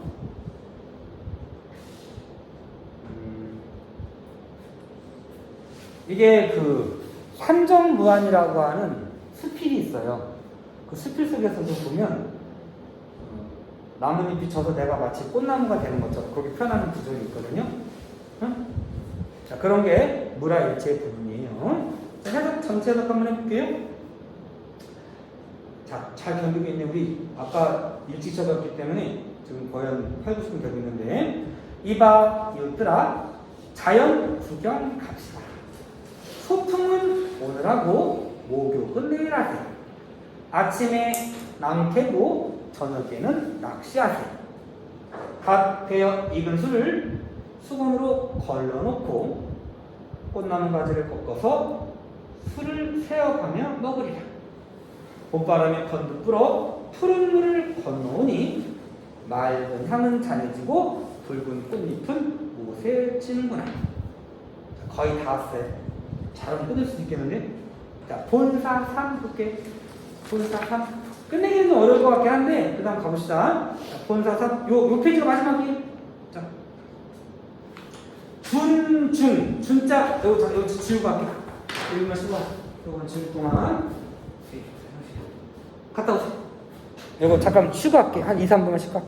이게 그 환정무한이라고 하는 수필이 있어요. 그 수필 속에서도 보면 나뭇잎이 져서 내가 마치 꽃나무가 되는 것처럼 그렇게 표현하는 구절이 있거든요. 응? 자, 그런 게 물아일체의 부분이에요. 자, 해석 전체 해석 한번 해볼게요. 자, 잘 견디고 있네. 우리 아까 일찍 쳐졌기 때문에 지금 거의 한 8, 90분 되고 있는데 이봐 이웃들아 자연 구경 갑시다. 소풍은 오늘 하고 목욕은 내일 하세요. 아침에 낭 캐고 저녁에는 낚시하세요. 갓 베어 익은 술을 수건으로 걸러놓고 꽃나무 가지를 꺾어서 술을 세어가며 먹으리라. 봄바람에 건드 불어 푸른 물을 건너오니 맑은 향은 잔해지고 붉은 꽃잎은 옷에 지는구나. 거의 다 왔어요. 잘하면 끝낼 수 있겠는데? 자, 본사 3 볼게. 본사 3. 끝내기는 좀 어려울 것 같긴 한데, 그 다음 가봅시다. 자, 본사 3. 요 페이지가 마지막이에요. 자. 준중. 준자. 요거 지우고 갈게. 여기만 쓰고. 요건 지울 동안. 갔다 오세요. 요거 잠깐 쉬고 갈게. 한 2, 3분만 쉬고 갈게.